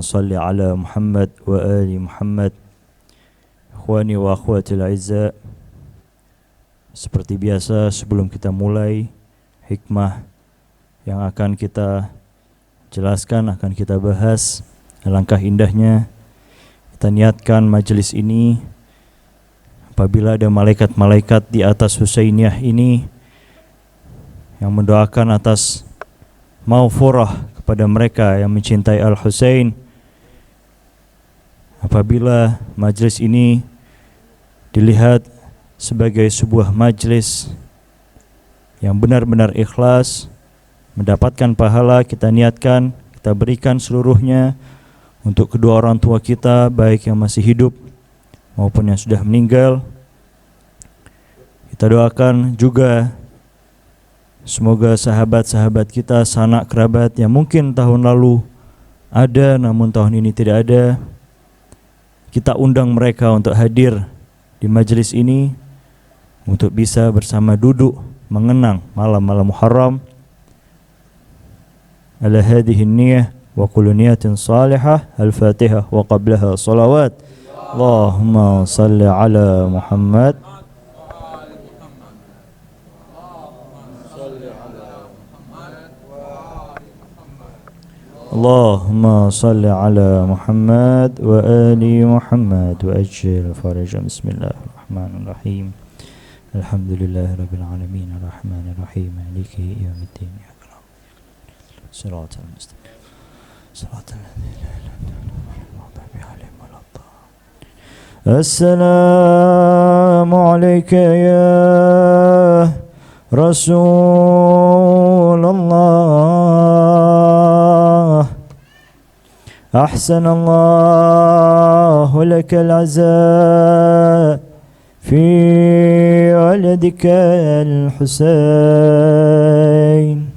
salli ala Muhammad wa ali Muhammad. Ikhwani wa akhwatil a'izza, seperti biasa sebelum kita mulai hikmah yang akan kita jelaskan, akan kita bahas, alangkah indahnya kita niatkan majelis ini apabila ada malaikat-malaikat di atas Husainiyah ini yang mendoakan atas maghfirah kepada mereka yang mencintai Al-Husain. Apabila majlis ini dilihat sebagai sebuah majlis yang benar-benar ikhlas, mendapatkan pahala, kita niatkan, kita berikan seluruhnya untuk kedua orang tua kita, baik yang masih hidup maupun yang sudah meninggal. Kita doakan juga semoga sahabat-sahabat kita, sanak kerabat yang mungkin tahun lalu ada namun tahun ini tidak ada, kita undang mereka untuk hadir di majelis ini untuk bisa bersama duduk mengenang malam-malam Muharram. Ala hadhihi niyyah wa kullu niyatin salihah. Al-Fatihah wa qablaha salawat. Allahumma salli ala Muhammad. Allahumma salli ala Muhammad wa ali Muhammad wa ajil faraja. Bismillahirrahmanirrahim. Alhamdulillahirabbil alamin arrahmanir rahim maliki yaumiddin. Shiratal mustaqim. Shiratal ladzina an'amta alaihim waladdallin. Assalamu alayka ya Rasulullah. أحسن الله لك العزاء في ولدك الحسين.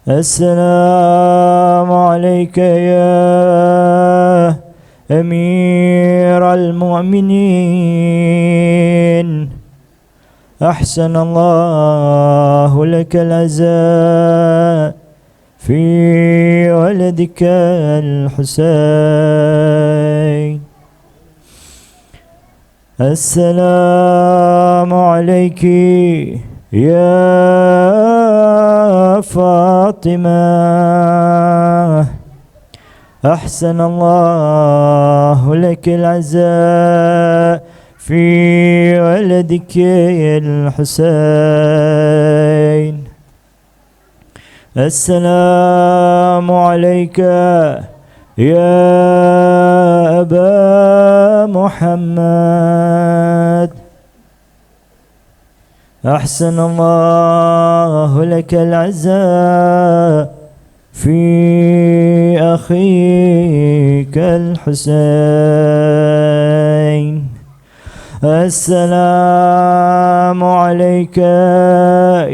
السلام عليك يا أمير المؤمنين. أحسن الله لك العزاء في ولدك الحسين. السلام عليك يا فاطمة. أحسن الله لك العزاء في ولدك الحسين. السلام عليك يا أبا محمد. أحسن الله لك العزاء في أخيك الحسين. السلام عليك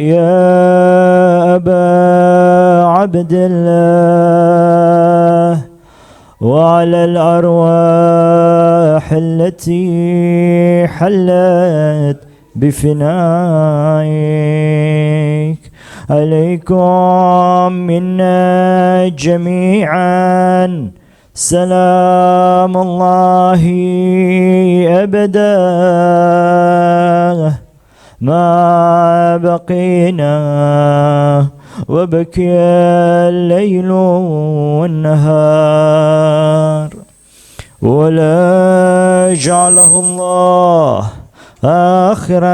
يا أبا عبد الله وعلى الأرواح التي حلت بفنائك. عليكم منا جميعا سلام الله أبدا ما بقينا وبكي الليل والنهار، ولا جعله الله آخر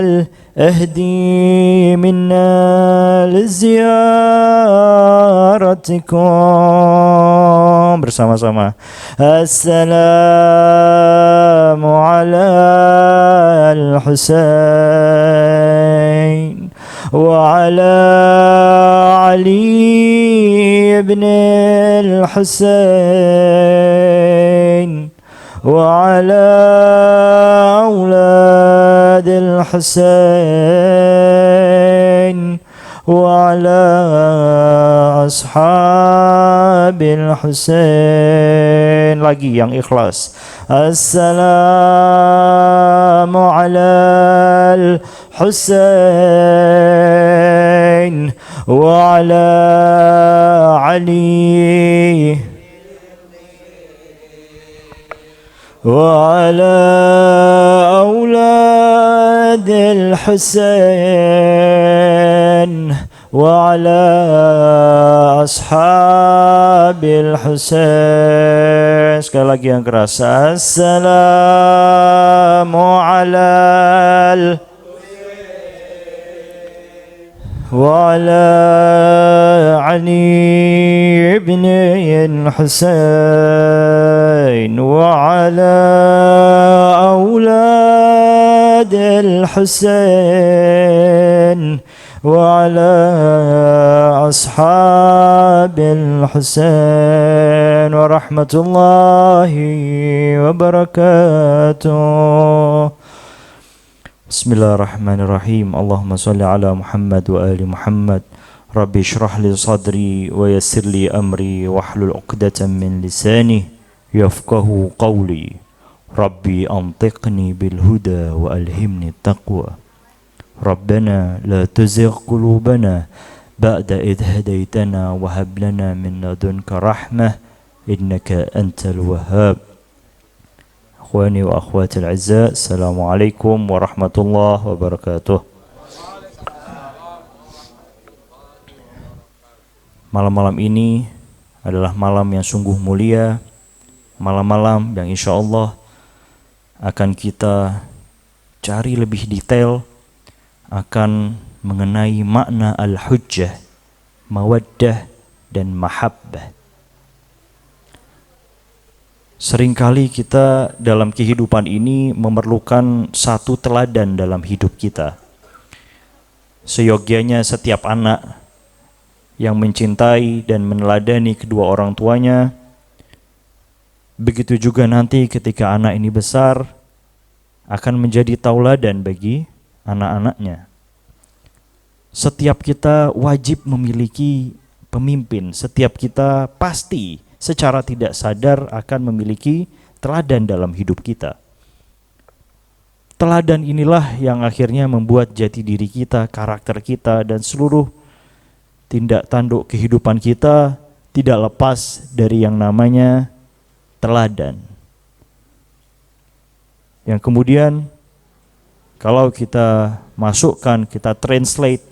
الأهدي منا لزيارتكم bersama-sama. Assalamu ala al-Husain wa ala Ali ibn al-Husain wa ala أولاد الحسين وعلى أصحاب الحسين. Lagi yang ikhlas. السلام على الحسين وعلى علي وعلى أولاد الحسين وعلى أصحاب الحسين. Sekali lagi yang keras. Assalamu ala وعلى علي بن الحسين وعلى أولاد الحسين وعلى أصحاب الحسين ورحمة الله وبركاته. Bismillahirrahmanirrahim. Allahumma salli ala Muhammad wa ali Muhammad. Rabbi shrah li sadri wa yassir li amri wahlul 'uqdatam min lisani yafqahu qawli. Rabbi antiqni bil huda wa alhimni taqwa. Rabbana la tuzigh qulubana ba'da idh hadaytana wa hab lana min ladunka rahmah innaka antal wahhab. Akhwani wa akhwati al-'azza, assalamualaikum warahmatullahi wabarakatuh. Malam-malam ini adalah malam yang sungguh mulia, malam-malam yang insya Allah akan kita cari lebih detail akan mengenai makna al-hujjah, mawaddah dan mahabbah. Seringkali kita dalam kehidupan ini memerlukan satu teladan dalam hidup kita. Seyogyanya setiap anak yang mencintai dan meneladani kedua orang tuanya, begitu juga nanti ketika anak ini besar akan menjadi tauladan bagi anak-anaknya. Setiap kita wajib memiliki pemimpin, setiap kita pasti secara tidak sadar akan memiliki teladan dalam hidup kita. Teladan inilah yang akhirnya membuat jati diri kita, karakter kita, dan seluruh tindak tanduk kehidupan kita tidak lepas dari yang namanya teladan. Yang kemudian kalau kita masukkan, kita translate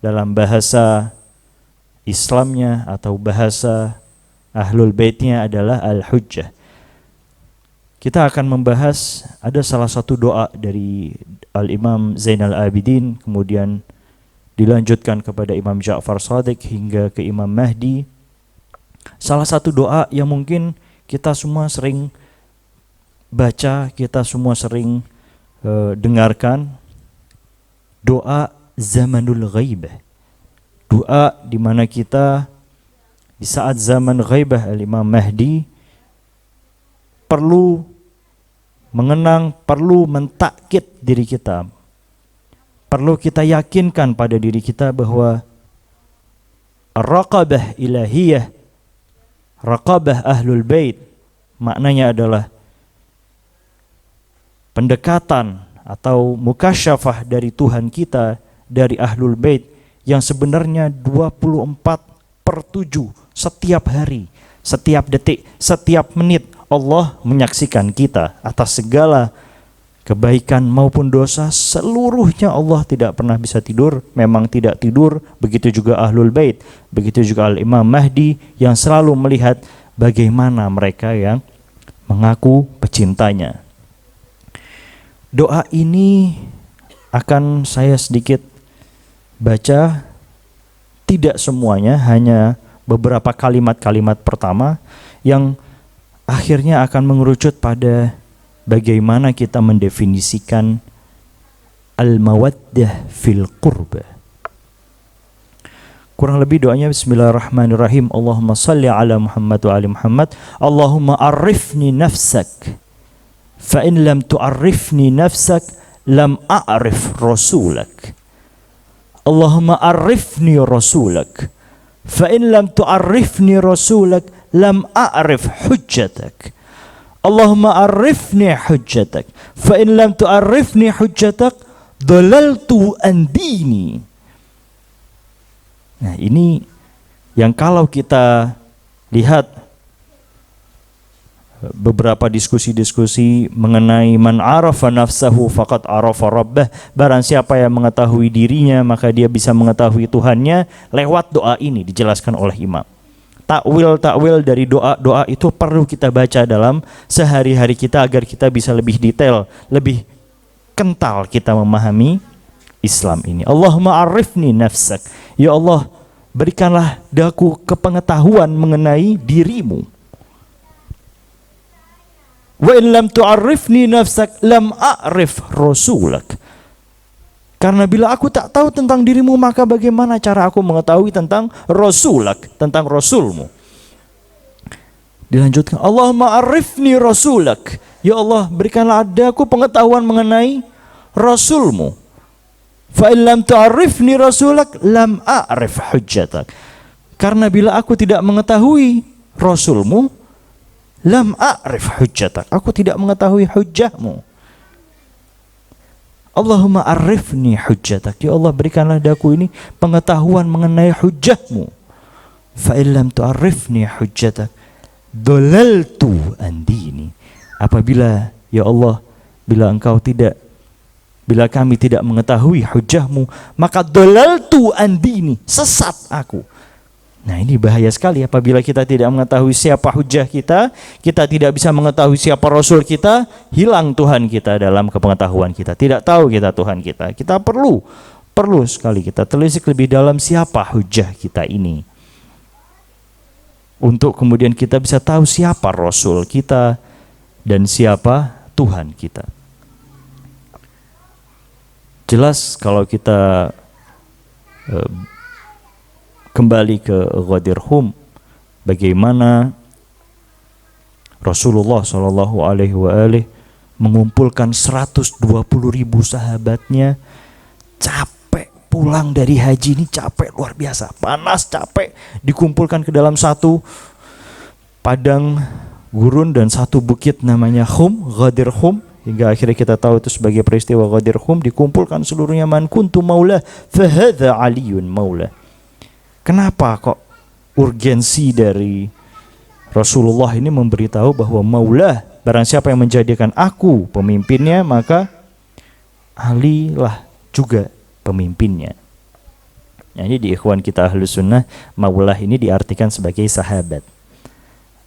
dalam bahasa Islamnya atau bahasa Ahlul Baitnya adalah Al-Hujjah. Kita akan membahas, ada salah satu doa dari Al-Imam Zainal Abidin, kemudian dilanjutkan kepada Imam Ja'far Shadiq hingga ke Imam Mahdi. Salah satu doa yang mungkin kita semua sering baca, kita semua sering dengarkan, doa zamanul ghaibah. Doa di mana kita di saat zaman ghaibah Al-Imam Mahdi perlu mengenang, perlu mentakkid diri kita. Perlu kita yakinkan pada diri kita bahwa raqabah ilahiyah, raqabah ahlul bait, maknanya adalah pendekatan atau mukasyafah dari Tuhan kita, dari ahlul bait yang sebenarnya 24/7 setiap hari, setiap detik, setiap menit Allah menyaksikan kita atas segala kebaikan maupun dosa. Seluruhnya Allah tidak pernah bisa tidur, memang tidak tidur. Begitu juga Ahlul Bait, begitu juga Al-Imam Mahdi yang selalu melihat bagaimana mereka yang mengaku pecintanya. Doa ini akan saya sedikit baca, tidak semuanya, hanya beberapa kalimat-kalimat pertama yang akhirnya akan mengerucut pada bagaimana kita mendefinisikan al-mawaddah fil qurba. Kurang lebih doanya bismillahirrahmanirrahim. Allahumma salli ala Muhammad wa ali Muhammad. Allahumma arifni nafsak fa in lam tu'arifni nafsak lam a'rif rasulak. Allahumma arifni rasulak fa in lam tu'arifni rasulak lam a'rif hujjatak. Allahumma arifni hujjatak, fa in lam tu'arifni hujjatak, dhalaltu an dini. Nah, ini yang kalau kita lihat beberapa diskusi-diskusi mengenai man arafa nafsahu faqad arafa rabbah, barang siapa yang mengetahui dirinya maka dia bisa mengetahui Tuhannya, lewat doa ini dijelaskan oleh imam. Takwil dari doa-doa itu perlu kita baca dalam sehari-hari kita agar kita bisa lebih detail, lebih kental kita memahami Islam ini. Allahumma arifni nafsak, ya Allah berikanlah daku kepengetahuan mengenai dirimu. Wa in lam tu'arifni nafsak lam a'rif rasulak. Karena bila aku tak tahu tentang dirimu, maka bagaimana cara aku mengetahui tentang rasulak, tentang rasulmu. Dilanjutkan, Allahumma arifni rasulak, ya Allah berikanlah aku pengetahuan mengenai rasulmu. Fa in lam tu'arifni rasulak lam a'rif hujjatak. Karena bila aku tidak mengetahui rasulmu, lam a'rif hujjatak, aku tidak mengetahui hujjahmu. Allahumma arifni hujjatak, ya Allah berikanlah daku ini pengetahuan mengenai hujjahmu. Fa illam tu'arifni hujjatak dhalaltu an dini. Apabila ya Allah, bila kami tidak mengetahui hujjahmu, maka dhalaltu an dini, sesat aku. Nah, ini bahaya sekali apabila kita tidak mengetahui siapa hujah kita, kita tidak bisa mengetahui siapa rasul kita, hilang Tuhan kita dalam kepengetahuan kita. Tidak tahu kita Tuhan kita. Kita perlu sekali kita telisik lebih dalam siapa hujah kita ini. Untuk kemudian kita bisa tahu siapa rasul kita dan siapa Tuhan kita. Jelas kalau kita kembali ke Ghadir Hum, bagaimana Rasulullah SAW mengumpulkan 120.000 sahabatnya, capek pulang dari haji ini, capek luar biasa, panas, capek, dikumpulkan ke dalam satu padang gurun dan satu bukit namanya Hum, Ghadir Hum, hingga akhirnya kita tahu itu sebagai peristiwa Ghadir Hum. Dikumpulkan seluruhnya, man kuntu maula fahadha aliyun maula. Kenapa kok urgensi dari Rasulullah ini memberitahu bahwa maulah, barang siapa yang menjadikan aku pemimpinnya, maka Ali lah juga pemimpinnya. Jadi di ikhwan kita Ahlus Sunnah, maulah ini diartikan sebagai sahabat.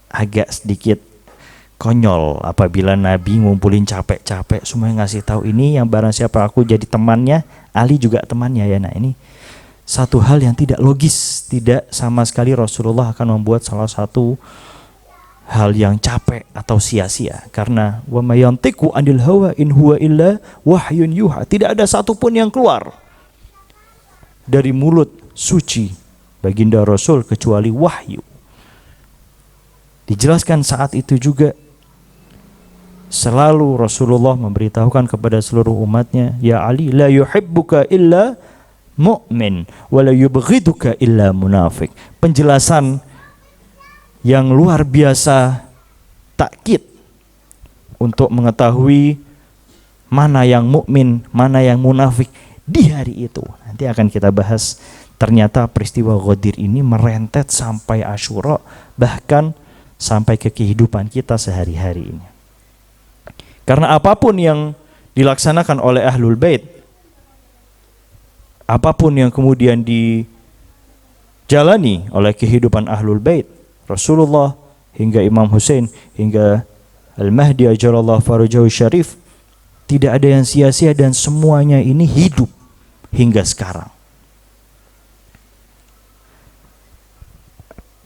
Agak sedikit konyol apabila Nabi ngumpulin capek-capek semuanya ngasih tahu ini yang barang siapa aku jadi temannya, Ali juga temannya ya. Nah, ini satu hal yang tidak logis, tidak sama sekali Rasulullah akan membuat salah satu hal yang capek atau sia-sia. Karena wa may yantiqu anil hawa in huwa illa wahyun yuha. Tidak ada satupun yang keluar dari mulut suci baginda Rasul kecuali wahyu. Dijelaskan saat itu juga selalu Rasulullah memberitahukan kepada seluruh umatnya, ya Ali, la yuhibbuka illa mu'min wala yubghiduka illa munafik. Penjelasan yang luar biasa, takkid untuk mengetahui mana yang mukmin, mana yang munafik di hari itu. Nanti akan kita bahas. Ternyata peristiwa Ghadir ini merentet sampai Asyura, bahkan sampai ke kehidupan kita sehari-hari ini. Karena apapun yang dilaksanakan oleh Ahlul Bait, apapun yang kemudian dijalani oleh kehidupan Ahlul Bait, Rasulullah hingga Imam Hussein hingga Al-Mahdi ajalallahu farajahu syarif, tidak ada yang sia-sia dan semuanya ini hidup hingga sekarang.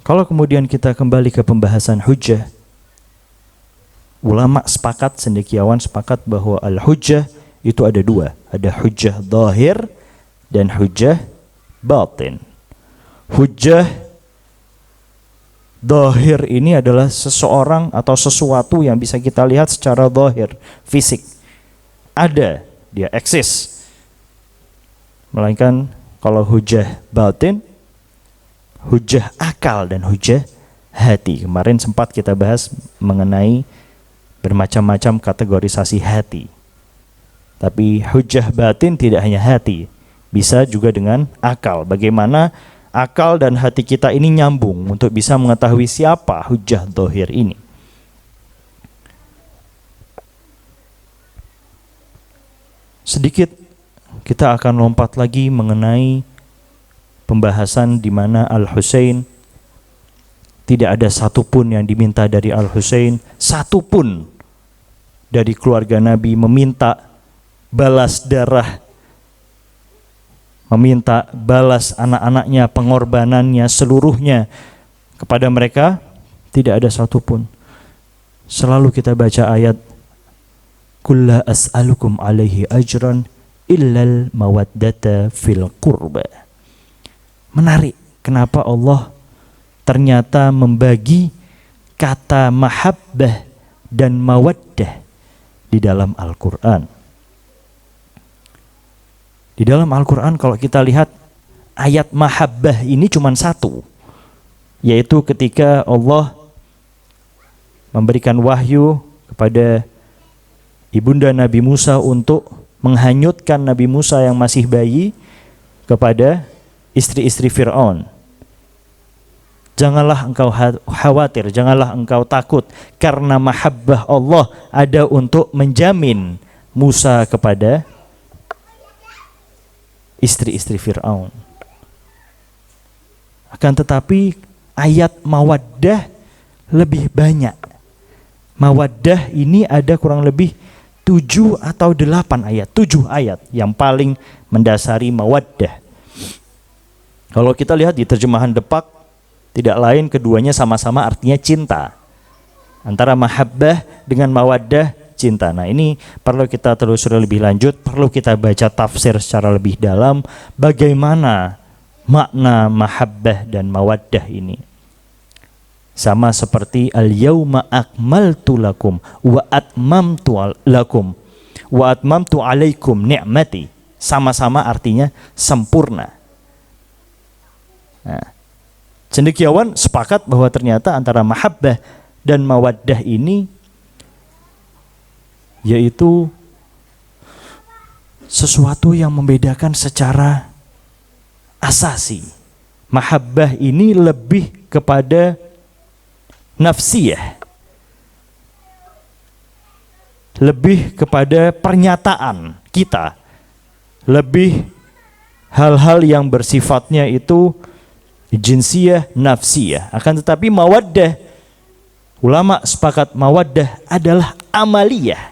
Kalau kemudian kita kembali ke pembahasan hujjah, ulama sepakat, cendekiawan sepakat bahwa al-hujjah itu ada dua, ada hujjah zahir dan hujjah batin. Hujjah zahir ini adalah seseorang atau sesuatu yang bisa kita lihat secara zahir, fisik. Ada, dia eksis. Melainkan kalau hujjah batin, hujjah akal dan hujjah hati. Kemarin sempat kita bahas mengenai bermacam-macam kategorisasi hati. Tapi hujjah batin tidak hanya hati, bisa juga dengan akal. Bagaimana akal dan hati kita ini nyambung untuk bisa mengetahui siapa hujjah zahir ini. Sedikit kita akan lompat lagi mengenai pembahasan di mana Al-Husain, tidak ada satupun yang diminta dari Al-Husain, satupun dari keluarga Nabi meminta balas darah, meminta balas anak-anaknya, pengorbanannya seluruhnya kepada mereka. Tidak ada satupun. Selalu kita baca ayat Kulla as'alukum alaihi ajran illal mawaddata fil qurba. Menarik, kenapa Allah ternyata membagi kata mahabbah dan mawaddah di dalam Al-Quran. Di dalam Al-Quran kalau kita lihat ayat mahabbah ini cuma satu, yaitu ketika Allah memberikan wahyu kepada ibunda Nabi Musa untuk menghanyutkan Nabi Musa yang masih bayi kepada istri-istri Fir'aun. Janganlah engkau khawatir, janganlah engkau takut, karena mahabbah Allah ada untuk menjamin Musa kepada istri-istri Fir'aun. Akan tetapi ayat mawaddah lebih banyak. Mawaddah ini ada kurang lebih 7 atau 8 ayat. 7 ayat yang paling mendasari mawaddah. Kalau kita lihat di terjemahan Depak, tidak lain keduanya sama-sama artinya cinta. Antara mahabbah dengan mawaddah, cinta. Nah, ini perlu kita telusuri lebih lanjut, perlu kita baca tafsir secara lebih dalam bagaimana makna mahabbah dan mawaddah ini. Sama seperti al-yauma akmaltu lakum wa atmamtu lakum wa atmamtu alaikum ni'mati. Sama-sama artinya sempurna. Nah, cendekiawan sepakat bahwa ternyata antara mahabbah dan mawaddah ini yaitu sesuatu yang membedakan secara asasi. Mahabbah ini lebih kepada nafsiyah, lebih kepada pernyataan kita, lebih hal-hal yang bersifatnya itu jinsiyah, nafsiyah. Akan tetapi mawaddah, ulama sepakat mawaddah adalah amaliyah.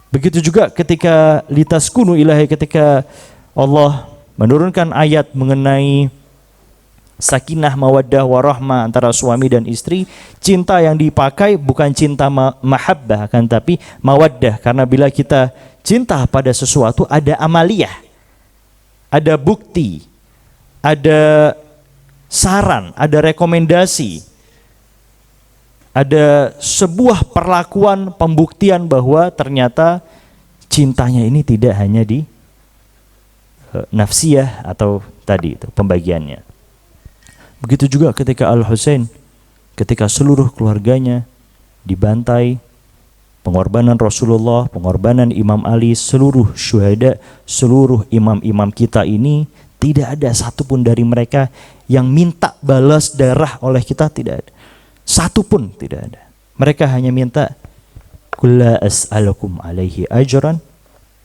Begitu juga ketika litaskunu ilahi, ketika Allah menurunkan ayat mengenai sakinah, mawaddah, warahmah antara suami dan istri, cinta yang dipakai bukan cinta mahabbah, akan tapi mawaddah. Karena bila kita cinta pada sesuatu ada amaliyah, ada bukti, ada saran, ada rekomendasi, ada sebuah perlakuan pembuktian bahwa ternyata cintanya ini tidak hanya di nafsiyah atau tadi itu pembagiannya. Begitu juga ketika Al-Husain, ketika seluruh keluarganya dibantai, pengorbanan Rasulullah, pengorbanan Imam Ali, seluruh syuhada, seluruh imam-imam kita ini, tidak ada satupun dari mereka yang minta balas darah oleh kita, tidak ada. Satupun tidak ada. Mereka hanya minta kulla as'alukum alaihi ajran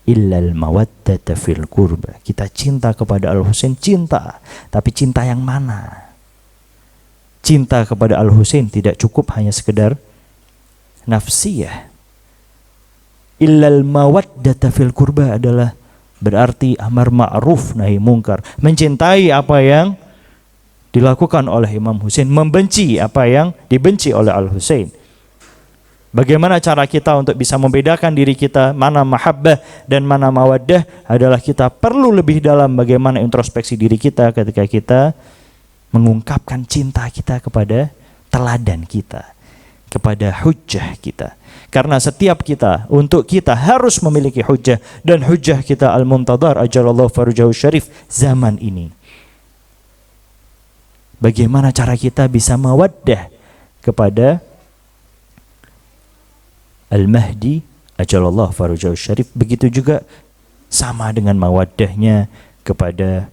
illal mawaddata fil qurba. Kita cinta kepada Al-Husain, cinta, tapi cinta yang mana? Cinta kepada Al-Husain tidak cukup hanya sekedar nafsiyah. Illal mawaddata fil qurba adalah berarti amar ma'ruf nahi mungkar, mencintai apa yang dilakukan oleh Imam Husain, membenci apa yang dibenci oleh Al-Husain. Bagaimana cara kita untuk bisa membedakan diri kita mana mahabbah dan mana mawaddah adalah kita perlu lebih dalam bagaimana introspeksi diri kita ketika kita mengungkapkan cinta kita kepada teladan kita, kepada hujjah kita. Karena setiap kita, untuk kita harus memiliki hujjah, dan hujjah kita al-muntadhar ajalallahu farujahu syarif zaman ini. Bagaimana cara kita bisa mawaddah kepada Al-Mahdi ajalallah farajahu syarif. Begitu juga sama dengan mawaddahnya kepada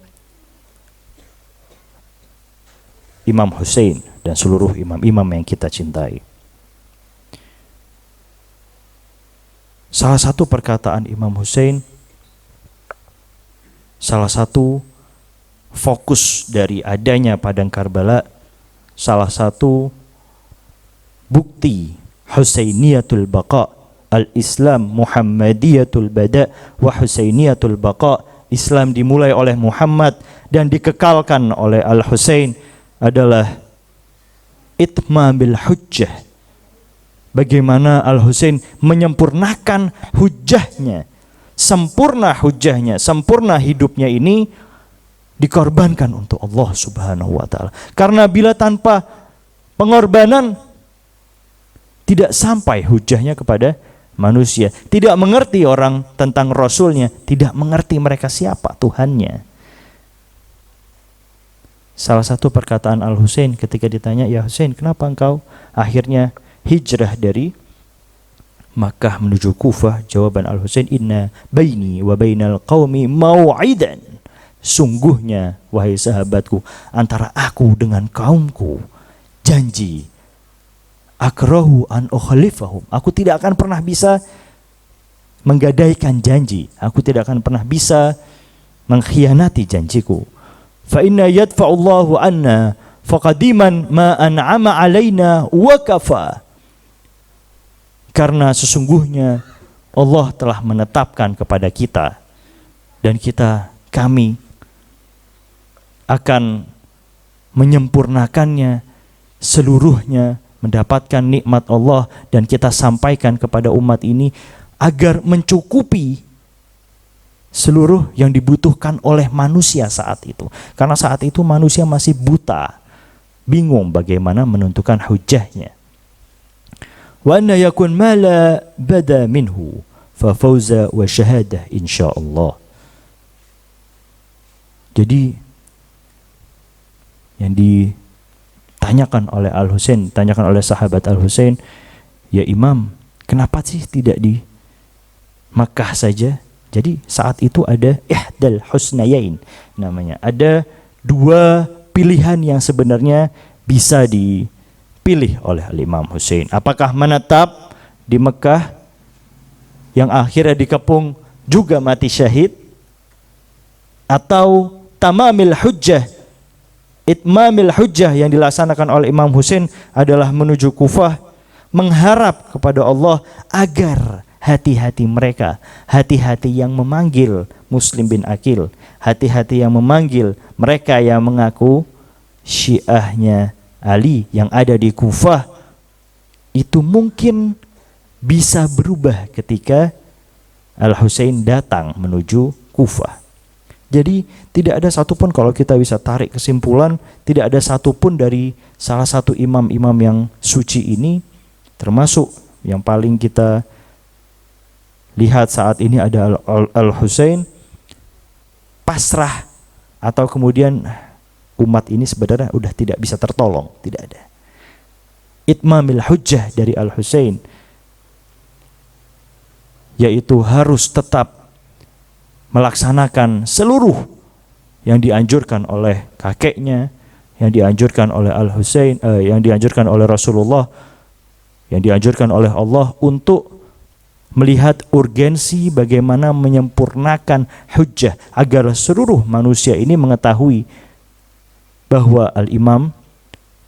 Imam Hussein dan seluruh imam-imam yang kita cintai. Salah satu perkataan Imam Hussein, salah satu fokus dari adanya Padang Karbala, salah satu bukti Husainiyatul Baqa, al-Islam Muhammadiyatul Bada wa Husainiyatul Baqa, Islam dimulai oleh Muhammad dan dikekalkan oleh Al-Husain, adalah itmamil hujjah. Bagaimana Al-Husain menyempurnakan hujjahnya, sempurna hujjahnya, sempurna hidupnya ini dikorbankan untuk Allah Subhanahu wa ta'ala. Karena bila tanpa pengorbanan tidak sampai hujjahnya kepada manusia, tidak mengerti orang tentang Rasulnya, tidak mengerti mereka siapa Tuhannya. Salah satu perkataan Al-Husain ketika ditanya, ya Husain, kenapa engkau akhirnya hijrah dari Makkah menuju Kufah? Jawaban Al-Husain, inna baini wa bainal qaumi mau'idan. Sungguhnya, wahai sahabatku, antara aku dengan kaumku janji. Akrahu an ukhlifahum. Aku tidak akan pernah bisa menggadaikan janji. Aku tidak akan pernah bisa mengkhianati janjiku. Fa inna yadfa'ullahu anna faqadiman ma an'ama alaina wa kafa. Karena sesungguhnya Allah telah menetapkan kepada kita dan kami akan menyempurnakannya seluruhnya, mendapatkan nikmat Allah, dan kita sampaikan kepada umat ini agar mencukupi seluruh yang dibutuhkan oleh manusia saat itu. Karena saat itu manusia masih buta, bingung bagaimana menentukan hujjahnya. Wa anna yakun ma la bada minhu fa fawza wa syahadah insyaallah. Jadi yang ditanyakan oleh Al-Husain, tanyakan oleh sahabat Al-Husain, ya Imam, kenapa sih tidak di Makkah saja? Jadi saat itu ada ihdal husnayain namanya. Ada dua pilihan yang sebenarnya bisa dipilih oleh Imam Hussein. Apakah menetap di Mekah yang akhirnya dikepung juga mati syahid, atau tamamil hujjah, itmamil hujjah yang dilaksanakan oleh Imam Hussein adalah menuju Kufah, mengharap kepada Allah agar hati-hati mereka, hati-hati yang memanggil Muslim bin Aqil, hati-hati yang memanggil mereka yang mengaku syiahnya Ali yang ada di Kufah, itu mungkin bisa berubah ketika Al-Husain datang menuju Kufah. Jadi tidak ada satupun, kalau kita bisa tarik kesimpulan, tidak ada satupun dari salah satu imam-imam yang suci ini, termasuk yang paling kita lihat saat ini ada Al-Husain, pasrah atau kemudian umat ini sebenarnya udah tidak bisa tertolong, tidak ada. Itmamil hujjah dari Al-Husain, yaitu harus tetap melaksanakan seluruh yang dianjurkan oleh kakeknya, yang dianjurkan oleh Al-Husain, yang dianjurkan oleh Rasulullah, yang dianjurkan oleh Allah, untuk melihat urgensi bagaimana menyempurnakan hujjah agar seluruh manusia ini mengetahui bahwa al-imam,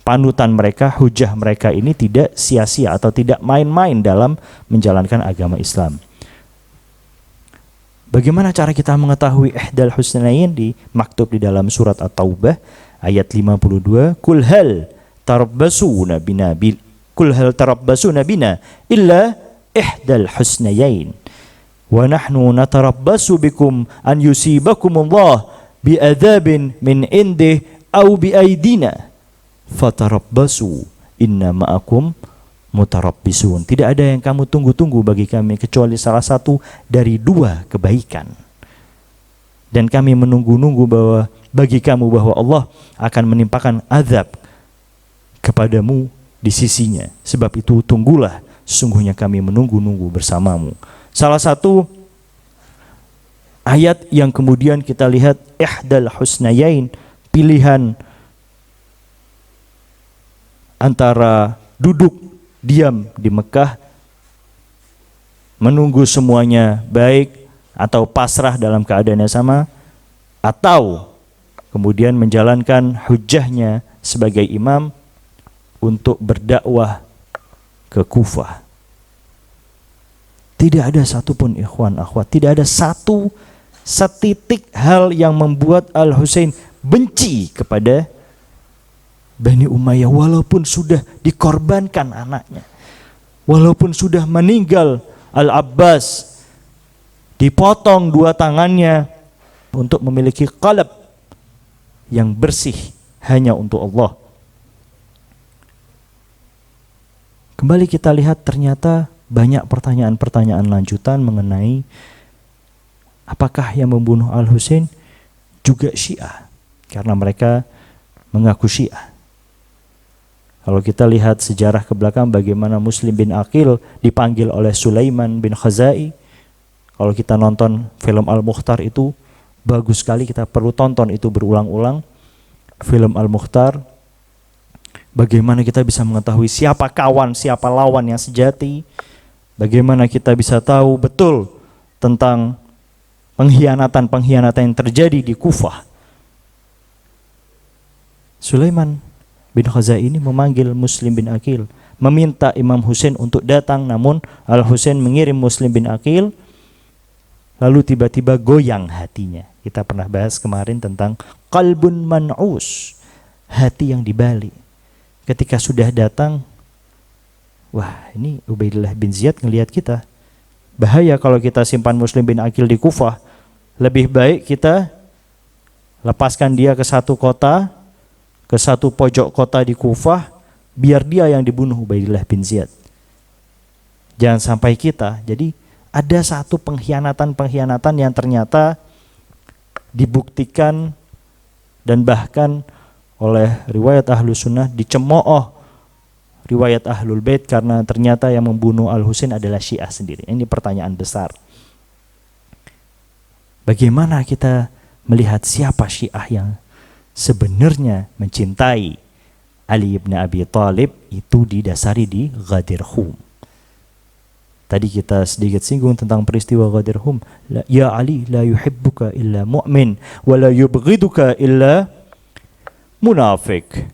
panutan mereka, hujjah mereka ini tidak sia-sia atau tidak main-main dalam menjalankan agama Islam. Bagaimana cara kita mengetahui ihdal husnain? Di maktub di dalam surat At-Taubah ayat 52, Kul hal tarabbasuna bina illa ihdal husnayain wa nahnu natarabbasu bikum an yusibakumullah bi'adzabin min indih aw bi'aidina fatarabbasu inna ma'akum mutarabbisun. Tidak ada yang kamu tunggu-tunggu bagi kami kecuali salah satu dari dua kebaikan, dan kami menunggu-nunggu bahwa bagi kamu bahwa Allah akan menimpakan azab kepadamu di sisinya. Sebab itu tunggulah sesungguhnya kami menunggu-nunggu bersamamu. Salah satu ayat yang kemudian kita lihat ihdal husnayain, pilihan antara duduk diam di Mekah menunggu semuanya baik atau pasrah dalam keadaan yang sama, atau kemudian menjalankan hujahnya sebagai imam untuk berdakwah ke Kufah. Tidak ada satupun ikhwan akhwat, tidak ada setitik hal yang membuat Al-Husain benci kepada Bani Umayyah, walaupun sudah dikorbankan anaknya, walaupun sudah meninggal Al-Abbas, dipotong dua tangannya untuk memiliki qalb yang bersih hanya untuk Allah. Kembali kita lihat, ternyata banyak pertanyaan-pertanyaan lanjutan mengenai apakah yang membunuh Al-Husain juga Syiah, karena mereka mengaku Syiah. Kalau kita lihat sejarah ke belakang bagaimana Muslim bin Aqil dipanggil oleh Sulaiman bin Khazai. Kalau kita nonton film Al-Mukhtar itu bagus sekali, kita perlu tonton itu berulang-ulang. Film Al-Mukhtar, bagaimana kita bisa mengetahui siapa kawan, siapa lawan yang sejati. Bagaimana kita bisa tahu betul tentang pengkhianatan yang terjadi di Kufah. Sulaiman bin Khazai ini memanggil Muslim bin Aqil, meminta Imam Husain untuk datang, namun Al-Husain mengirim Muslim bin Aqil, lalu tiba-tiba goyang hatinya. Kita pernah bahas kemarin tentang qalbun man'us, hati yang dibalik. Ketika sudah datang, wah, ini Ubaidillah bin Ziyad ngelihat kita. Bahaya kalau kita simpan Muslim bin Aqil di Kufah. Lebih baik kita lepaskan dia ke satu kota, ke satu pojok kota di Kufah, biar dia yang dibunuh Ubaidillah bin Ziyad. Jangan sampai kita. Jadi ada satu pengkhianatan yang ternyata dibuktikan dan bahkan oleh riwayat Ahlus Sunnah dicemooh riwayat Ahlul Bait, karena ternyata yang membunuh Al-Husain adalah Syiah sendiri. Ini pertanyaan besar. Bagaimana kita melihat siapa Syiah yang sebenarnya mencintai Ali bin Abi Thalib? Itu didasari di Ghadir Khum. Tadi kita sedikit singgung tentang peristiwa Ghadir Khum. Ya Ali, la yuhibbuka illa mu'min wa la yubghiduka illa munafik.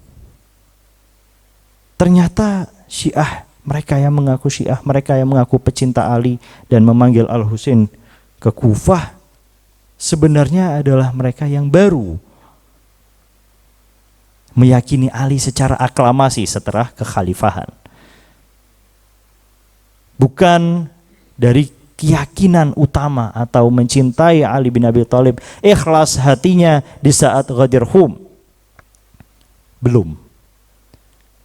Ternyata Syiah, mereka yang mengaku Syiah, mereka yang mengaku pecinta Ali dan memanggil Al-Husain ke Kufah, sebenarnya adalah mereka yang baru meyakini Ali secara aklamasi setelah kekhalifahan. Bukan dari keyakinan utama atau mencintai Ali bin Abi Thalib, ikhlas hatinya di saat Ghadir Khum.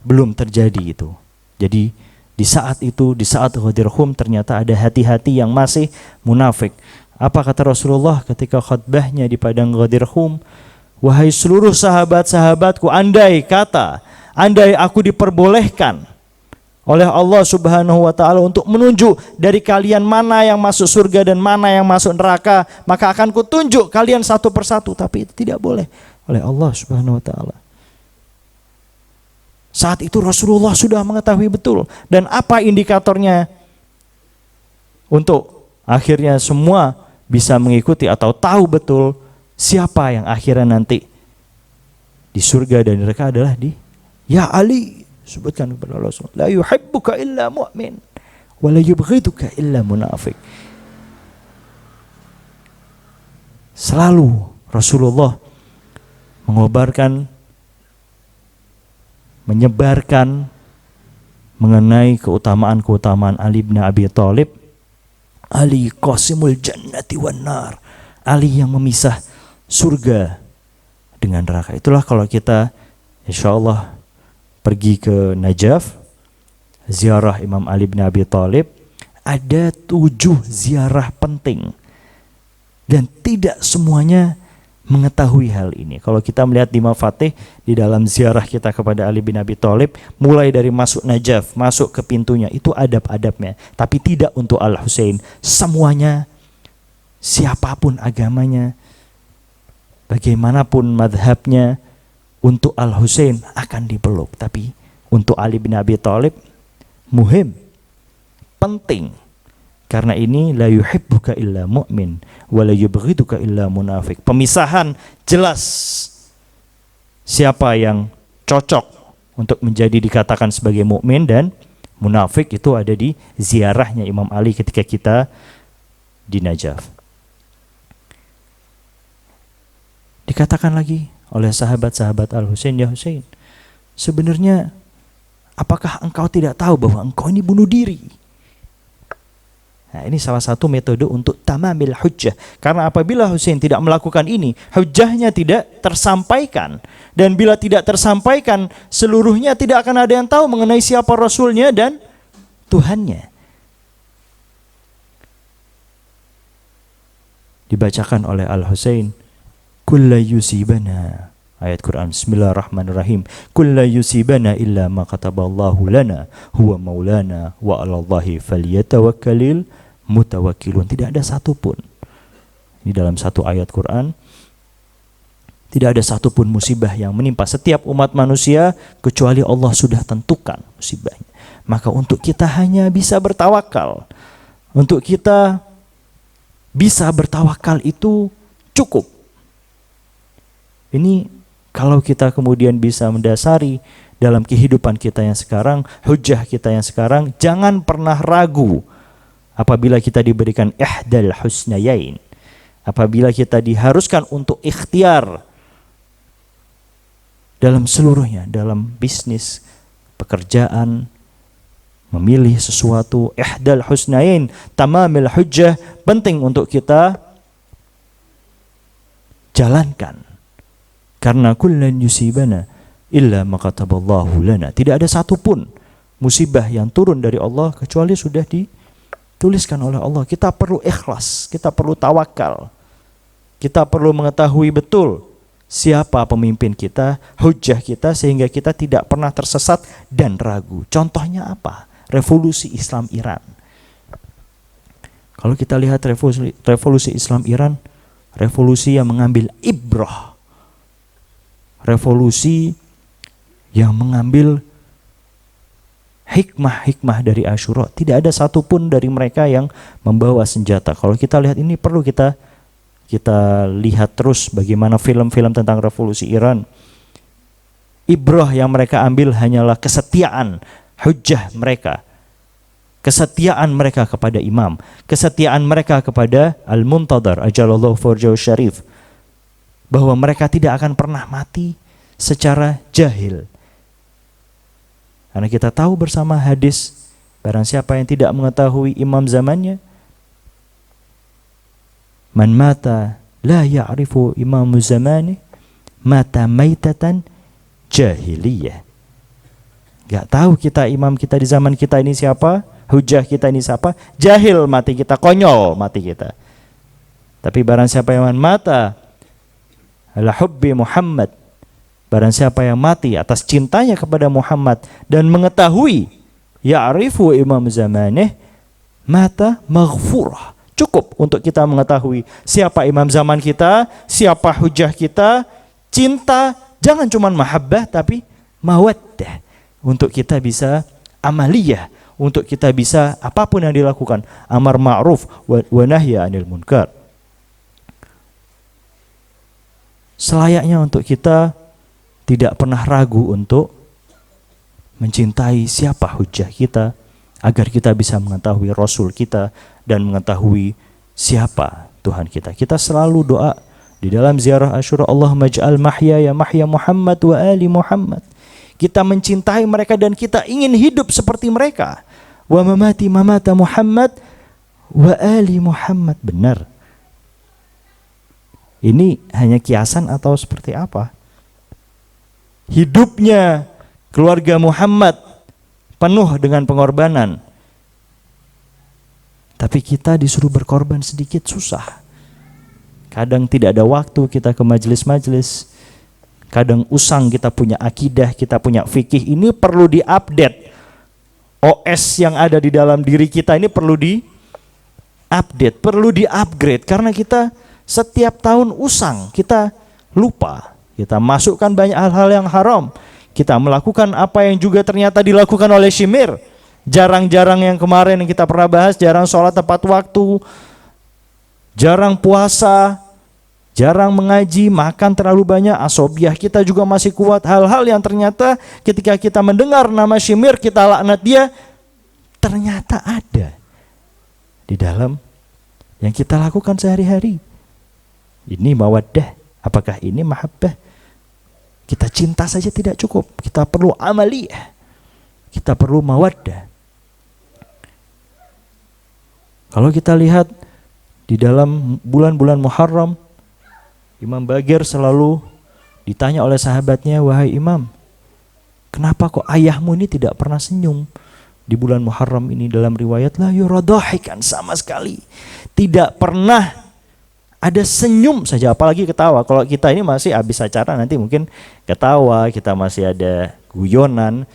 Belum terjadi itu. Jadi di saat itu, di saat Ghadir Khum, ternyata ada hati-hati yang masih munafik. Apa kata Rasulullah ketika khutbahnya di padang Ghadir Khum? Wahai seluruh sahabat-sahabatku, andai aku diperbolehkan oleh Allah Subhanahu wa taala untuk menunjuk dari kalian mana yang masuk surga dan mana yang masuk neraka, maka akan kutunjuk kalian satu persatu, tapi itu tidak boleh oleh Allah Subhanahu wa taala. Saat itu Rasulullah sudah mengetahui betul. Dan apa indikatornya untuk akhirnya semua bisa mengikuti atau tahu betul siapa yang akhirnya nanti di surga dan neraka adalah di Ya Ali, sebutkan kepada Allah, la yuhibbuka illa mu'min wa la yubghiduka illa munafik. Selalu Rasulullah menyebarkan mengenai keutamaan Ali bin Abi Thalib. Ali qasimul jannati wan nar, Ali yang memisah surga dengan neraka. Itulah kalau kita insyaallah pergi ke Najaf, ziarah Imam Ali bin Abi Thalib, ada 7 ziarah penting dan tidak semuanya mengetahui hal ini. Kalau kita melihat di Mafatih, di dalam ziarah kita kepada Ali bin Abi Thalib, mulai dari masuk Najaf, masuk ke pintunya, itu adab-adabnya. Tapi tidak untuk Al-Husain. Semuanya, siapapun agamanya, bagaimanapun madhabnya, untuk Al-Husain akan dipeluk. Tapi untuk Ali bin Abi Thalib, muhim, penting. Karena ini la yuhibbuka illa mu'min wa la yubghiduka illa munafik. Pemisahan jelas siapa yang cocok untuk menjadi dikatakan sebagai mukmin dan munafik itu ada di ziarahnya Imam Ali ketika kita di Najaf. Dikatakan lagi oleh sahabat-sahabat Al-Husain, ya Husain, sebenarnya apakah engkau tidak tahu bahwa engkau ini bunuh diri? Nah, ini salah satu metode untuk tamamil hujjah. Karena apabila Husain tidak melakukan ini, hujjahnya tidak tersampaikan. Dan bila tidak tersampaikan, seluruhnya tidak akan ada yang tahu mengenai siapa Rasulnya dan Tuhannya. Dibacakan oleh Al-Husain, kulla yusibana, ayat Quran, bismillahirrahmanirrahim, kulla yusibana illa ma kataballahu lana huwa maulana wa 'alallahi falyatawakkalul mutawakkilun. Tidak ada satupun, ini dalam satu ayat Quran, tidak ada satupun musibah yang menimpa setiap umat manusia kecuali Allah sudah tentukan musibahnya. Maka untuk kita hanya bisa bertawakal. Untuk kita bisa bertawakal itu cukup. Ini kalau kita kemudian bisa mendasari dalam kehidupan kita yang sekarang, hujjah kita yang sekarang, jangan pernah ragu apabila kita diberikan ihdal husnayain, apabila kita diharuskan untuk ikhtiar dalam seluruhnya, dalam bisnis, pekerjaan, memilih sesuatu, ihdal husnayain, tamamil hujjah, penting untuk kita jalankan. Karena kullan yusibana illa ma kataballahu lana. Tidak ada satupun musibah yang turun dari Allah kecuali sudah dituliskan oleh Allah. Kita perlu ikhlas, kita perlu tawakal. Kita perlu mengetahui betul siapa pemimpin kita, hujjah kita, sehingga kita tidak pernah tersesat dan ragu. Contohnya apa? Revolusi Islam Iran. Kalau kita lihat revolusi Islam Iran, revolusi yang mengambil ibrah, revolusi yang mengambil hikmah-hikmah dari Asyura. Tidak ada satupun dari mereka yang membawa senjata. Kalau kita lihat ini, perlu kita lihat terus bagaimana film-film tentang revolusi Iran. Ibrah yang mereka ambil hanyalah kesetiaan hujjah mereka, kesetiaan mereka kepada imam, kesetiaan mereka kepada Al-Muntadhar ajalallahu farjahu syarif, bahwa mereka tidak akan pernah mati secara jahil. Karena kita tahu bersama hadis, barang siapa yang tidak mengetahui imam zamannya, man mata la ya'rifu imamu zamani mata maitatan jahiliyah. Gak tahu kita imam kita di zaman kita ini siapa, hujah kita ini siapa, jahil mati kita, konyol mati kita. Tapi barang siapa yang mata ala hubbi Muhammad, barang siapa yang mati atas cintanya kepada Muhammad dan mengetahui ya'rifu imam zamanih, mata maghfurah. Cukup untuk kita mengetahui siapa imam zaman kita, siapa hujah kita, cinta, jangan cuma mahabbah tapi mawaddah, untuk kita bisa amaliyah, untuk kita bisa apapun yang dilakukan, amar ma'ruf wa nahya anil munkar. Selayaknya untuk kita tidak pernah ragu untuk mencintai siapa hujah kita, agar kita bisa mengetahui Rasul kita dan mengetahui siapa Tuhan kita. Kita selalu doa di dalam ziarah Asyura, Allahumma ja'al mahya ya mahya Muhammad wa ali Muhammad. Kita mencintai mereka dan kita ingin hidup seperti mereka. Wa mamati mamata Muhammad wa ali Muhammad. Benar. Ini hanya kiasan atau seperti apa? Hidupnya keluarga Muhammad penuh dengan pengorbanan. Tapi kita disuruh berkorban sedikit susah. Kadang tidak ada waktu kita ke majelis-majelis. Kadang usang kita punya akidah, kita punya fikih. Ini perlu diupdate. OS yang ada di dalam diri kita ini perlu diupdate, perlu diupgrade. Karena kita setiap tahun usang, kita lupa. Kita masukkan banyak hal-hal yang haram. Kita melakukan apa yang juga ternyata dilakukan oleh Syimir. Jarang-jarang yang kemarin yang kita pernah bahas, jarang sholat tepat waktu, jarang puasa, jarang mengaji, makan terlalu banyak, asobiah kita juga masih kuat. Hal-hal yang ternyata ketika kita mendengar nama Syimir, kita laknat dia, ternyata ada di dalam yang kita lakukan sehari-hari. Ini mawaddah, apakah ini mahabbah? Kita cinta saja tidak cukup, kita perlu amaliyah, kita perlu mawaddah. Kalau kita lihat di dalam bulan-bulan Muharram, Imam Bagir selalu ditanya oleh sahabatnya, wahai Imam, kenapa kok ayahmu ini tidak pernah senyum di bulan Muharram ini? Dalam riwayat la yuradhahikan, sama sekali tidak pernah ada senyum saja, apalagi ketawa. Kalau kita ini masih habis acara nanti mungkin ketawa, kita masih ada guyonan,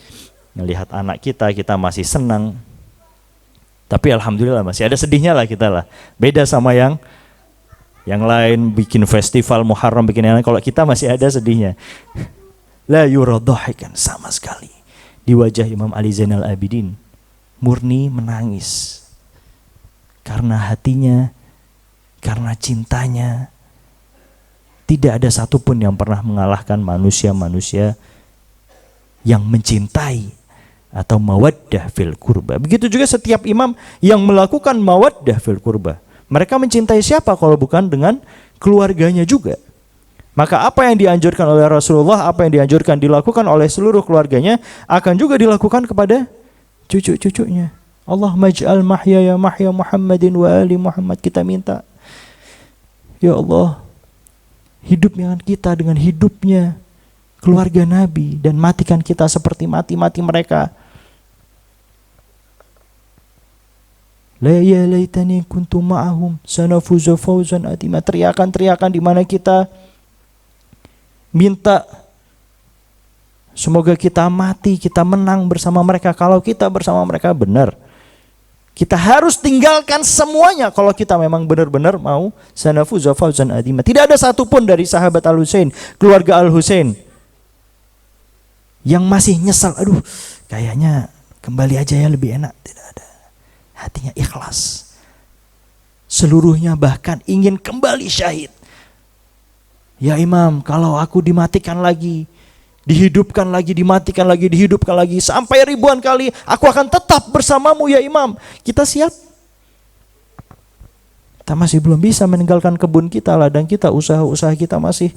melihat anak kita masih senang. Tapi alhamdulillah masih ada sedihnya lah kita lah. Beda sama yang lain bikin festival Muharram, bikin yang lain. Kalau kita masih ada sedihnya. La yuradhahikan, sama sekali. Di wajah Imam Ali Zainal Abidin murni menangis. Karena hatinya, karena cintanya, tidak ada satupun yang pernah mengalahkan manusia-manusia yang mencintai atau mawaddah fil qurba. Begitu juga setiap imam yang melakukan mawaddah fil qurba. Mereka mencintai siapa kalau bukan dengan keluarganya juga. Maka apa yang dianjurkan oleh Rasulullah, apa yang dianjurkan dilakukan oleh seluruh keluarganya, akan juga dilakukan kepada cucu-cucunya. Allahumma ij'al mahyaya mahya Muhammadin wa ali Muhammad. Kita minta, ya Allah, hidupnya kita dengan hidupnya keluarga Nabi, dan matikan kita seperti mati-mati mereka. La ya laitani kuntu ma'ahum sanafuzu fawzan atima. Teriakan-teriakan di mana kita minta semoga kita mati, kita menang bersama mereka. Kalau kita bersama mereka benar, kita harus tinggalkan semuanya kalau kita memang benar-benar mau sanafuzu fawzan atima. Tidak ada satupun dari sahabat Al-Husain, keluarga Al-Husain, yang masih nyesal, aduh kayaknya kembali aja ya lebih enak. Tidak ada. Hatinya ikhlas. Seluruhnya bahkan ingin kembali syahid. Ya Imam, kalau aku dimatikan lagi, dihidupkan lagi, dimatikan lagi, dihidupkan lagi, sampai ribuan kali, aku akan tetap bersamamu ya Imam. Kita siap? Kita masih belum bisa meninggalkan kebun kita, ladang kita, usaha-usaha kita masih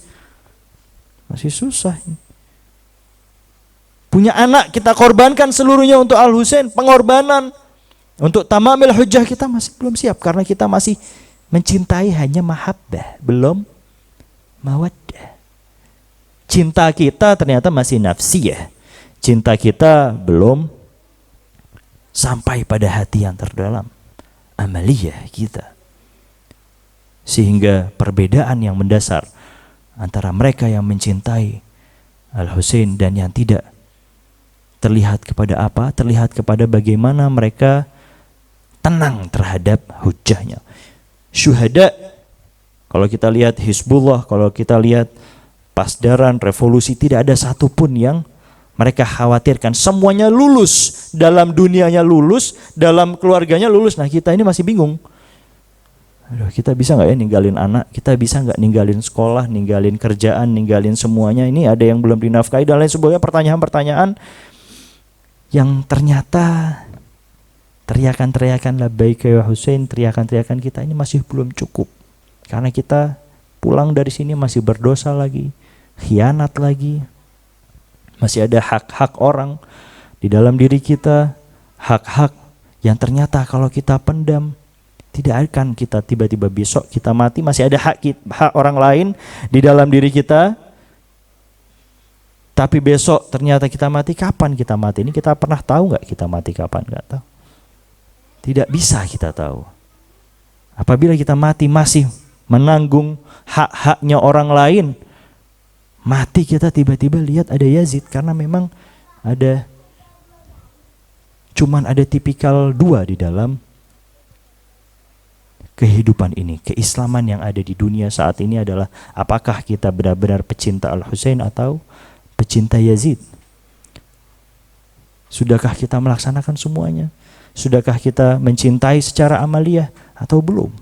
susah. Punya anak, kita korbankan seluruhnya untuk Al-Husain, pengorbanan. Untuk tamamil hujjah kita masih belum siap, karena kita masih mencintai hanya mahabbah, belum mawaddah. Cinta kita ternyata masih nafsiyah. Cinta kita belum sampai pada hati yang terdalam, amaliyah kita. Sehingga perbedaan yang mendasar antara mereka yang mencintai Al-Husain dan yang tidak terlihat kepada apa? Terlihat kepada bagaimana mereka tenang terhadap hujahnya. Syuhada, kalau kita lihat Hizbullah, kalau kita lihat Pasdaran, revolusi, tidak ada satupun yang mereka khawatirkan. Semuanya lulus, dalam dunianya lulus, dalam keluarganya lulus. Nah kita ini masih bingung. Aduh, kita bisa gak ya ninggalin anak? Kita bisa gak ninggalin sekolah, ninggalin kerjaan, ninggalin semuanya? Ini ada yang belum dinafkahi dan lain sebagainya. Pertanyaan-pertanyaan yang ternyata teriakan-teriakan labbaika ya Husain, teriakan-teriakan kita ini masih belum cukup. Karena kita pulang dari sini masih berdosa lagi, khianat lagi. Masih ada hak-hak orang di dalam diri kita, hak-hak yang ternyata kalau kita pendam, tidak akan kita tiba-tiba besok kita mati, masih ada hak orang lain di dalam diri kita. Tapi besok ternyata kita mati, kapan kita mati? Ini kita pernah tahu nggak kita mati kapan? Nggak tahu. Tidak bisa kita tahu. Apabila kita mati masih menanggung hak-haknya orang lain. Mati kita tiba-tiba lihat ada Yazid, karena memang cuman ada tipikal dua di dalam kehidupan ini. Keislaman yang ada di dunia saat ini adalah apakah kita benar-benar pecinta Al-Husain atau pecinta Yazid. Sudahkah kita melaksanakan semuanya? Sudahkah kita mencintai secara amaliyah atau belum?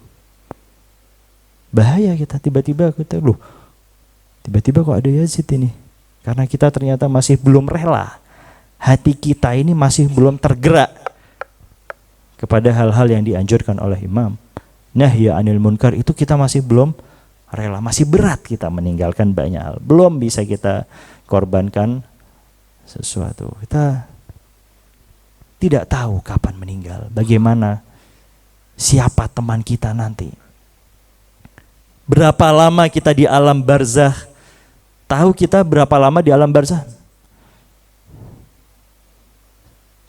Bahaya kita tiba-tiba tiba-tiba kok ada Yazid ini. Karena kita ternyata masih belum rela. Hati kita ini masih belum tergerak kepada hal-hal yang dianjurkan oleh Imam. Nahya anil munkar itu kita masih belum rela. Masih berat kita meninggalkan banyak hal. Belum bisa kita korbankan sesuatu. Kita tidak tahu kapan meninggal. Bagaimana, siapa teman kita nanti. Berapa lama kita di alam barzakh? Tahu kita berapa lama di alam barzakh?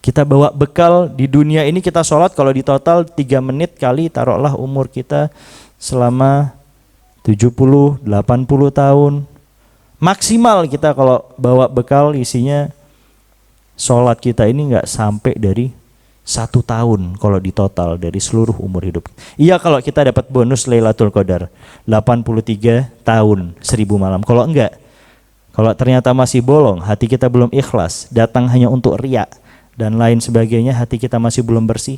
Kita bawa bekal di dunia ini, kita sholat kalau di total 3 menit kali taruhlah umur kita selama 70, 80 tahun. Maksimal kita kalau bawa bekal isinya sholat kita ini nggak sampai dari 1 tahun kalau di total dari seluruh umur hidup. Iya kalau kita dapat bonus Lailatul Qadar 83 tahun 1000 malam. Kalau enggak, kalau ternyata masih bolong, hati kita belum ikhlas, datang hanya untuk riya dan lain sebagainya, hati kita masih belum bersih.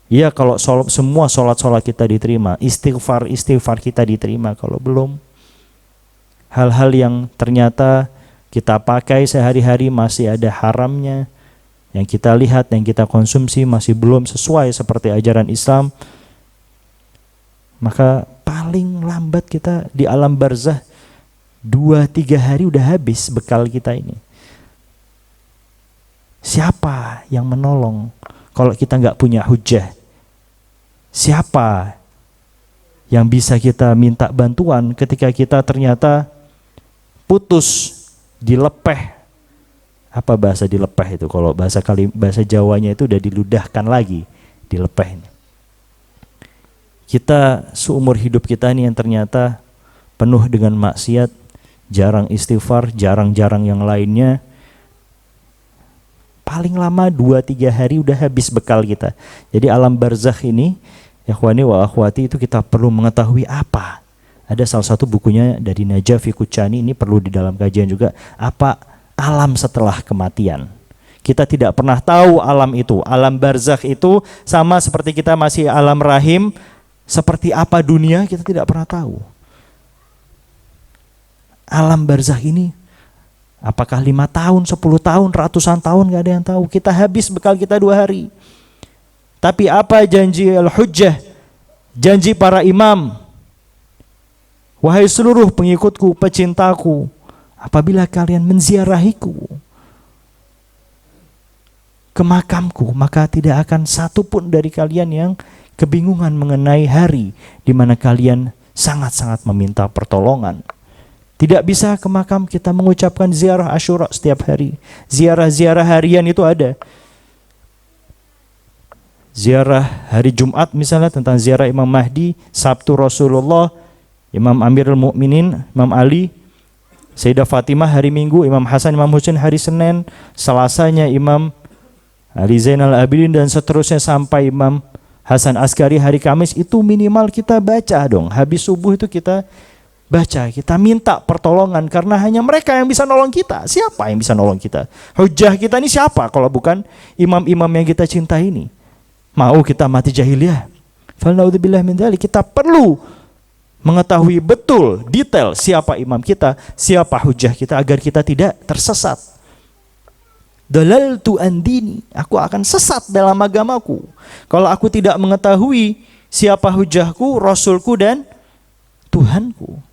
Iya kalau semua sholat kita diterima, istighfar kita diterima. Kalau belum, hal-hal yang ternyata kita pakai sehari-hari masih ada haramnya, yang kita lihat, yang kita konsumsi masih belum sesuai seperti ajaran Islam, maka paling lambat kita di alam barzakh 2-3 hari udah habis bekal kita ini. Siapa yang menolong kalau kita nggak punya hujah? Siapa yang bisa kita minta bantuan ketika kita ternyata putus, dilepeh? Apa bahasa dilepeh itu? Kalau bahasa Jawanya itu udah diludahkan lagi, dilepeh. Kita seumur hidup kita ini yang ternyata penuh dengan maksiat, jarang istighfar, jarang-jarang yang lainnya. Paling lama 2-3 hari udah habis bekal kita. Jadi alam barzakh ini, ikhwani wa akhwati, itu kita perlu mengetahui apa. Ada salah satu bukunya dari Najafi Kucani, ini perlu di dalam kajian juga. Apa alam setelah kematian? Kita tidak pernah tahu alam itu. Alam barzakh itu sama seperti kita masih alam rahim. Seperti apa dunia kita tidak pernah tahu. Alam barzakh ini apakah 5 tahun, 10 tahun, ratusan tahun, gak ada yang tahu. Kita habis bekal kita 2 hari. Tapi apa janji al-hujjah, janji para imam? Wahai seluruh pengikutku, pecintaku, apabila kalian menziarahiku ke makamku, maka tidak akan satu pun dari kalian yang kebingungan mengenai hari di mana kalian sangat-sangat meminta pertolongan. Tidak bisa ke makam kita mengucapkan ziarah Asyura setiap hari. Ziarah-ziarah harian itu ada. Ziarah hari Jumat misalnya tentang ziarah Imam Mahdi, Sabtu Rasulullah, Imam Amirul Mukminin, Imam Ali, Sayyidah Fatimah hari Minggu, Imam Hasan, Imam Husain hari Senin, Selasanya Imam Ali Zainal Abidin dan seterusnya sampai Imam Hasan Askari hari Kamis. Itu minimal kita baca dong. Habis subuh itu kita baca, kita minta pertolongan karena hanya mereka yang bisa nolong kita. Siapa yang bisa nolong kita? Hujah kita ini siapa kalau bukan imam-imam yang kita cintai ini? Mau kita mati jahiliyah? Falnaudzubillah min dzalik. Kita perlu mengetahui betul detail siapa imam kita, siapa hujah kita agar kita tidak tersesat. Dalaltu an dini, aku akan sesat dalam agamaku kalau aku tidak mengetahui siapa hujahku, rasulku dan Tuhanku.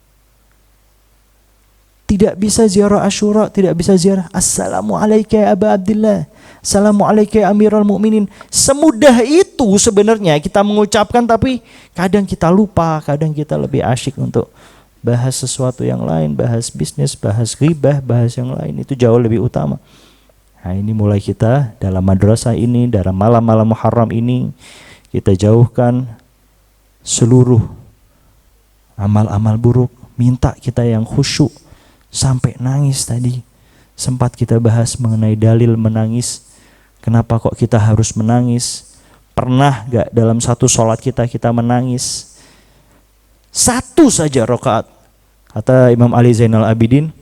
Tidak bisa ziarah Asyura, tidak bisa ziarah Assalamualaikum ya Aba Abdillah, Assalamualaikum ya Amirul Mukminin. Semudah itu sebenarnya kita mengucapkan, tapi kadang kita lupa, kadang kita lebih asyik untuk bahas sesuatu yang lain, bahas bisnis, bahas ghibah, bahas yang lain, itu jauh lebih utama. Nah ini mulai kita dalam madrasah ini, dalam malam-malam Muharram ini, kita jauhkan seluruh amal-amal buruk, minta kita yang khusyuk sampai nangis tadi. Sempat kita bahas mengenai dalil menangis. Kenapa kok kita harus menangis? Pernah gak dalam satu sholat kita menangis? Satu saja rakaat. Kata Imam Ali Zainal Abidin,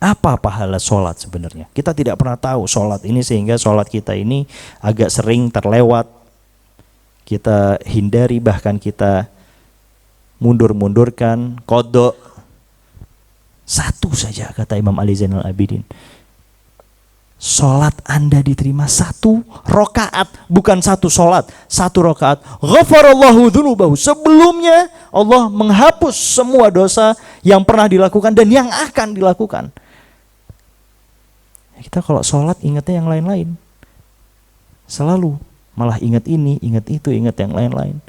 apa pahala sholat sebenarnya? Kita tidak pernah tahu sholat ini, sehingga sholat kita ini agak sering terlewat. Kita hindari, bahkan kita mundur-mundurkan, qadha. Satu saja kata Imam Ali Zainal Abidin. Sholat Anda diterima satu rakaat, bukan satu sholat, satu rakaat. Ghafarallahu dzunubahu. Sebelumnya Allah menghapus semua dosa yang pernah dilakukan dan yang akan dilakukan. Kita kalau sholat ingatnya yang lain-lain. Selalu malah ingat ini, ingat itu, ingat yang lain-lain.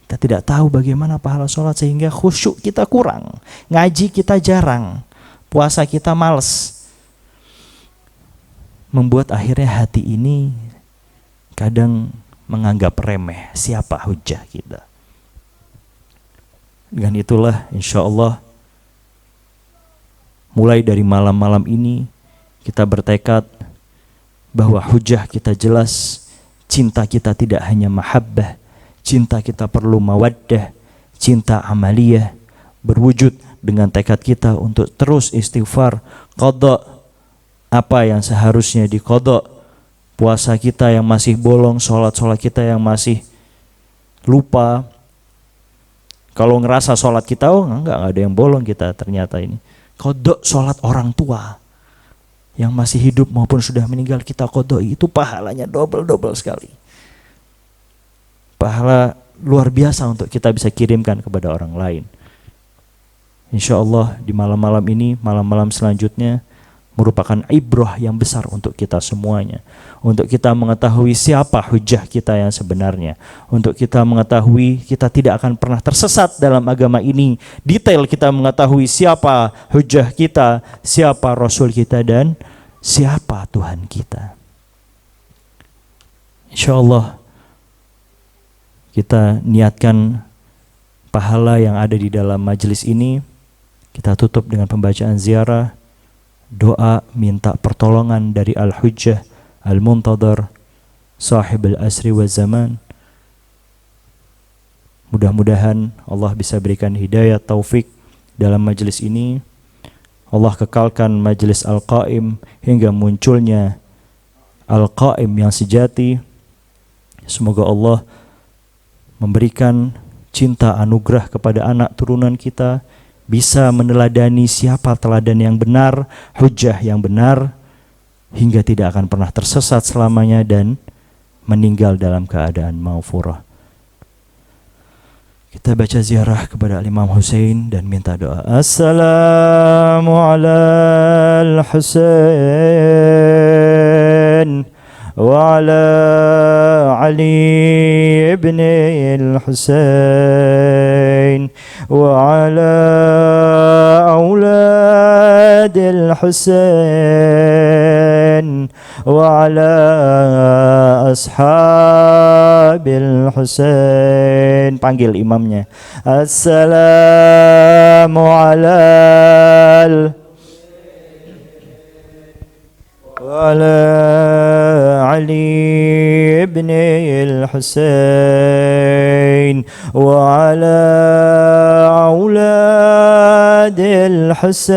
Kita tidak tahu bagaimana pahala sholat, sehingga khusyuk kita kurang. Ngaji kita jarang. Puasa kita males. Membuat akhirnya hati ini kadang menganggap remeh siapa hujah kita. Dengan itulah insya Allah mulai dari malam-malam ini kita bertekad bahwa hujah kita jelas, cinta kita tidak hanya mahabbah, cinta kita perlu mawaddah, cinta amaliyah, berwujud dengan tekad kita untuk terus istighfar, qadha apa yang seharusnya diqadha, puasa kita yang masih bolong, sholat kita yang masih lupa. Kalau ngerasa sholat kita, enggak ada yang bolong kita ternyata ini. Qadha sholat orang tua yang masih hidup maupun sudah meninggal, kita qadha, itu pahalanya double sekali. Pahala luar biasa untuk kita bisa kirimkan kepada orang lain. Insya Allah di malam-malam ini, malam-malam selanjutnya merupakan ibrah yang besar untuk kita semuanya. Untuk kita mengetahui siapa hujah kita yang sebenarnya. Untuk kita mengetahui kita tidak akan pernah tersesat dalam agama ini. Detail kita mengetahui siapa hujah kita, siapa Rasul kita, dan siapa Tuhan kita. Insya Allah kita niatkan pahala yang ada di dalam majelis ini. Kita tutup dengan pembacaan ziarah, doa minta pertolongan dari Al-Hujjah Al-Muntadhar Sahib Al-Asri wa Zaman. Mudah-mudahan Allah bisa berikan hidayah taufik dalam majelis ini. Allah kekalkan majelis Al-Qaim hingga munculnya Al-Qaim yang sejati. Semoga Allah memberikan cinta anugerah kepada anak turunan kita, bisa meneladani siapa teladan yang benar, hujah yang benar, hingga tidak akan pernah tersesat selamanya dan meninggal dalam keadaan maghfurah. Kita baca ziarah kepada Imam Hussein dan minta doa. Assalamu ala al-Husain wa ala Ali ibn al-Husain وعلى أولاد الحسين وعلى أصحاب الحسين. Panggil imamnya. Assalamu ala وعلى علي بن الحسين وعلى أولاد الحسين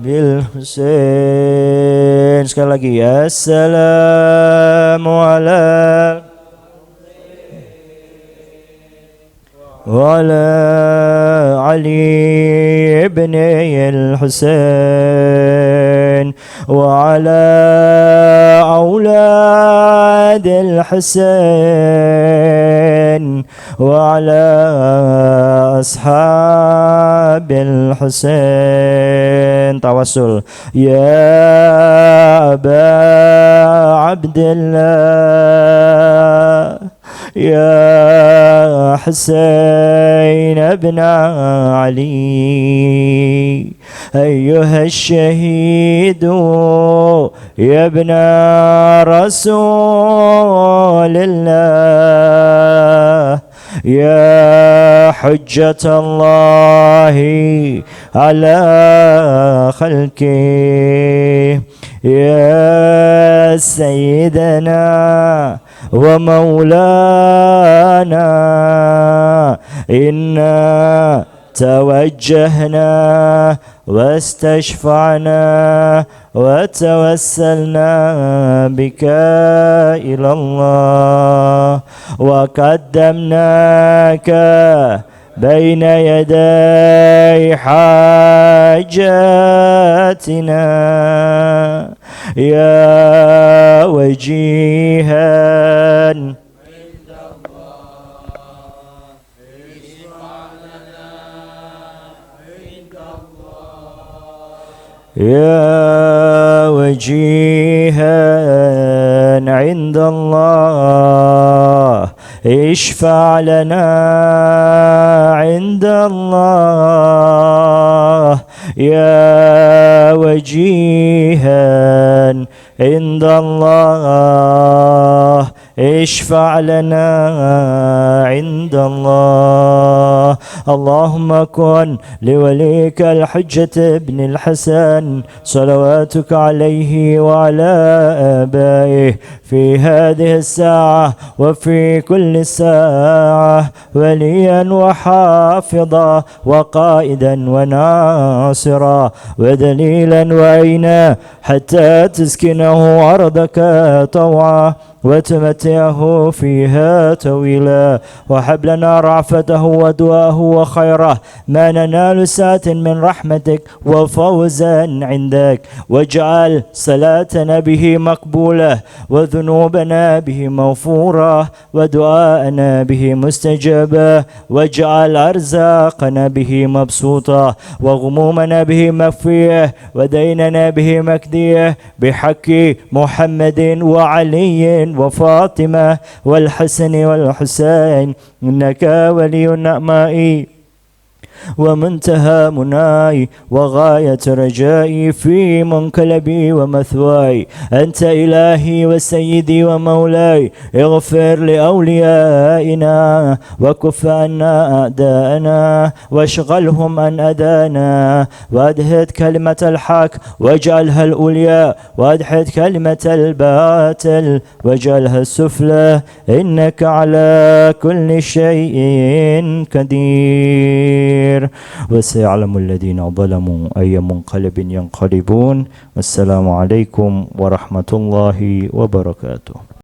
بالحسين. Sekali lagi, assalamu ala وعلى علي بن الحسين وعلى أولاد الحسين وعلى أصحاب الحسين. توسل يا أبا عبد الله يا حسين ابن علي أيها الشهيد يا ابن رسول لله يا حجة الله على خلقه يا سيدنا ومولانا إنا توجهنا واستشفعنا وتوسلنا بك إلى الله وقدمناك بين يدي حاجاتنا يا وجيها يا وجيها عند الله اشفع لنا عند الله يا وجيها عند الله اشفع لنا عند الله اللهم كن لوليك الحجة بن الحسن صلواتك عليه وعلى آبائه في هذه الساعة وفي كل ساعة وليا وحافظا وقائدا وناصرا ودليلا وعينا حتى تسكنه أرضك طوعا وتمتعه فيها طويلا وهب لنا رعفته ودعاه وخيره ما ننال ساعة من رحمتك وفوزا عندك واجعل صلاتنا به مقبولة وذنوبنا به مغفورة ودعاءنا به مستجابة واجعل أرزاقنا به مبسوطة وغمومنا به مكفية وديننا به مكدية بحق محمد وعلي وفاطمة والحسن والحسين إنك ولي النعماء ومنتهى مناي وغاية رجائي في منقلبي ومثواي أنت إلهي وسيدي ومولاي اغفر لأوليائنا وكف عنا أعداءنا واشغلهم عن أدانا وأدهد كلمة الحق واجعلها الأولياء وأدحد كلمة الباطل واجعلها السفلى إنك على كل شيء قدير وسيعلم الذين ظلموا أي منقلب ينقلبون والسلام عليكم ورحمة الله وبركاته.